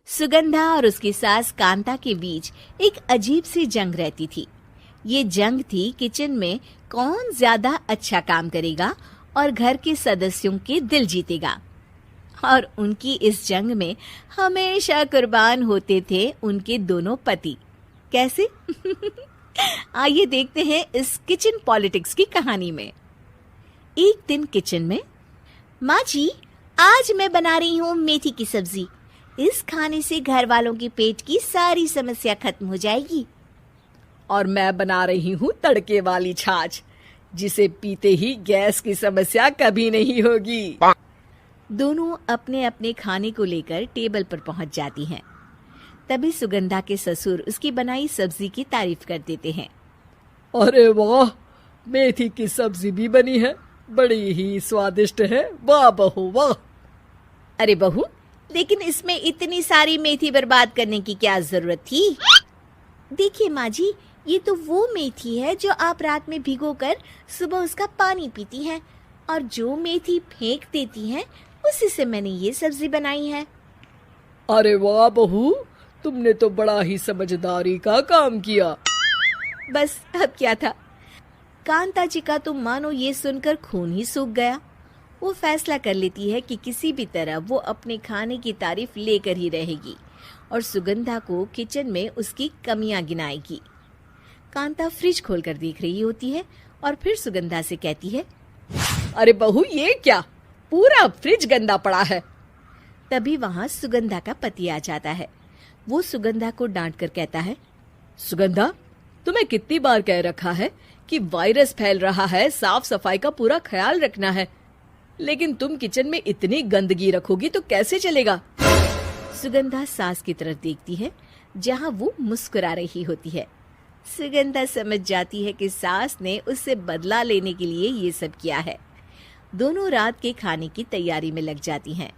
सुगंधा और उसकी सास कांता के बीच एक अजीब सी जंग रहती थी। ये जंग थी किचन में कौन ज्यादा अच्छा काम करेगा और घर के सदस्यों के दिल जीतेगा। और उनकी इस जंग में हमेशा कुर्बान होते थे उनके दोनों पति। कैसे? आइए देखते हैं इस किचन पॉलिटिक्स की कहानी में। एक दिन किचन में, माँ जी, आज मैं बना रही हूँ मेथी की सब्जी। इस खाने से घर वालों के पेट की सारी समस्या खत्म हो जाएगी। और मैं बना रही हूँ तड़के वाली छाछ, जिसे पीते ही गैस की समस्या कभी नहीं होगी। दोनों अपने अपने खाने को लेकर टेबल पर पहुंच जाती हैं। तभी सुगंधा के ससुर उसकी बनाई सब्जी की तारीफ कर देते हैं। अरे वाह, मेथी की सब्जी भी बनी है, बड़ी ही स्वादिष्ट है। वाह बहू वाह। अरे बहू, लेकिन इसमें इतनी सारी मेथी बर्बाद करने की क्या जरूरत थी? देखिए माँ जी, ये तो वो मेथी है जो आप रात में भिगोकर सुबह उसका पानी पीती हैं, और जो मेथी फेंक देती हैं उसी से मैंने ये सब्जी बनाई है। अरे वाह बहू, तुमने तो बड़ा ही समझदारी का काम किया। बस अब क्या था, कांता जी का तो मानो ये सुनकर खून ही सूख गया। वो फैसला कर लेती है कि किसी भी तरह वो अपने खाने की तारीफ लेकर ही रहेगी और सुगंधा को किचन में उसकी कमियां गिनाएगी। कांता फ्रिज खोलकर देख रही होती है और फिर सुगंधा से कहती है, अरे बहू, ये क्या, पूरा फ्रिज गंदा पड़ा है। तभी वहां सुगंधा का पति आ जाता है। वो सुगंधा को डांट कर कहता है, सुगंधा, तुम्हें कितनी बार कह रखा है कि वायरस फैल रहा है, साफ सफाई का पूरा ख्याल रखना है, लेकिन तुम किचन में इतनी गंदगी रखोगी तो कैसे चलेगा। सुगंधा सास की तरफ देखती है जहां वो मुस्कुरा रही होती है। सुगंधा समझ जाती है कि सास ने उससे बदला लेने के लिए ये सब किया है। दोनों रात के खाने की तैयारी में लग जाती हैं।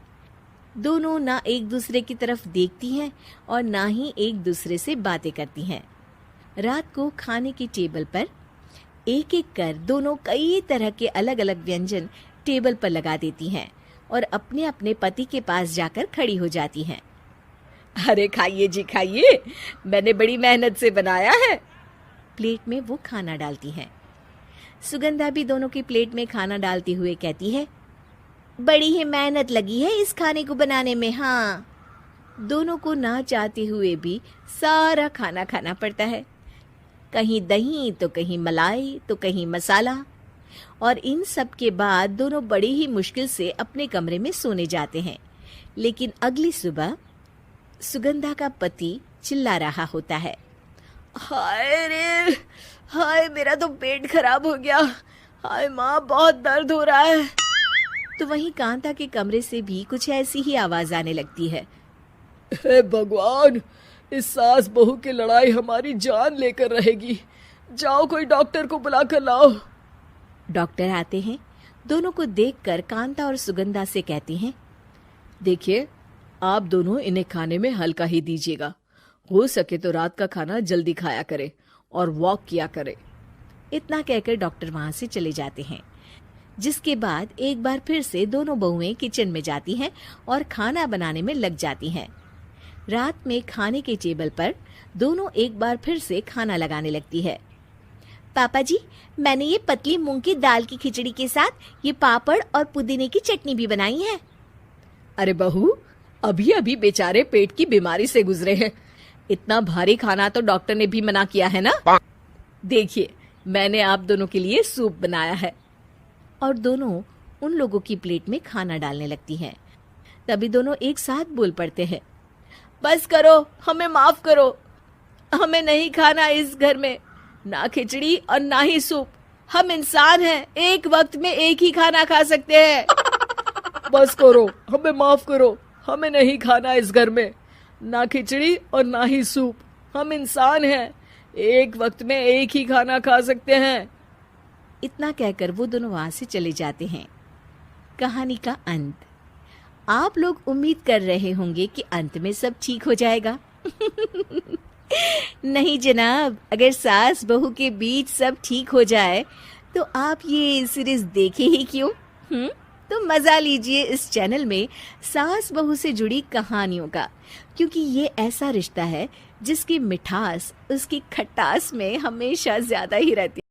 दोनों ना एक दूसरे की तरफ देखती हैं और ना ही एक दूसरे से बातें करती हैं। रात को खाने की टेबल पर एक एक कर दोनों कई तरह के अलग अलग व्यंजन टेबल पर लगा देती हैं और अपने अपने पति के पास जाकर खड़ी हो जाती हैं। अरे खाइए जी खाइए, मैंने बड़ी मेहनत से बनाया है। प्लेट में वो खाना डालती हैं। सुगंधा भी दोनों की प्लेट में खाना डालते हुए कहती है, बड़ी ही मेहनत लगी है इस खाने को बनाने में। हाँ, दोनों को ना चाहते हुए भी सारा खाना खाना पड़ता है। कहीं दही तो कहीं मलाई तो कहीं मसाला। और इन सब के बाद दोनों बड़ी ही मुश्किल से अपने कमरे में सोने जाते हैं। लेकिन अगली सुबह सुगंधा का पति चिल्ला रहा होता है, हाय रे, हाय मेरा तो पेट खराब हो गया, हाय माँ बहुत दर्द हो रहा है। तो वहीं कांता के कमरे से भी कुछ ऐसी ही आवाज आने लगती है। हे भगवान, इस सास बहू की लड़ाई हमारी जान लेकर रहेगी। जाओ कोई डॉक्टर को बुला कर लाओ। डॉक्टर आते हैं। दोनों को देखकर कांता और सुगंधा से कहते हैं, देखिए, आप दोनों इन्हें खाने में हल्का ही दीजिएगा। हो सके तो रात का खाना जल्दी खाया करे और वॉक किया करे। इतना कहकर डॉक्टर वहां से चले जाते हैं। जिसके बाद एक बार फिर से दोनों बहुएं किचन में जाती हैं और खाना बनाने में लग जाती हैं। रात में खाने के टेबल पर दोनों एक बार फिर से खाना लगाने लगती है। पापा जी, मैंने ये पतली मूंग की दाल की खिचड़ी के साथ ये पापड़ और पुदीने की चटनी भी बनाई है। अरे बहू, अभी अभी बेचारे पेट की बीमारी से गुजरे हैं, इतना भारी खाना तो डॉक्टर ने भी मना किया है ना। देखिए, मैंने आप दोनों के लिए सूप बनाया है। और दोनों उन लोगों की प्लेट में खाना डालने लगती हैं। तभी दोनों एक साथ बोल पड़ते हैं, बस करो, हमें माफ करो, हमें नहीं खाना इस घर में ना खिचड़ी और ना ही सूप। हम इंसान हैं, एक वक्त में एक ही खाना खा सकते हैं। बस करो, हमें माफ करो, हमें नहीं खाना इस घर में ना खिचड़ी और ना ही सूप। हम इंसान हैं, एक वक्त में एक ही खाना खा सकते हैं। इतना कहकर वो दोनों वहां से चले जाते हैं। कहानी का अंत। आप लोग उम्मीद कर रहे होंगे कि अंत में सब ठीक हो जाएगा। नहीं जनाब, अगर सास बहू के बीच सब ठीक हो जाए तो आप ये सीरीज देखे ही क्यों? तो मजा लीजिए इस चैनल में सास बहू से जुड़ी कहानियों का, क्योंकि ये ऐसा रिश्ता है जिसकी मिठास उसकी खटास में हमेशा ज्यादा ही रहती है।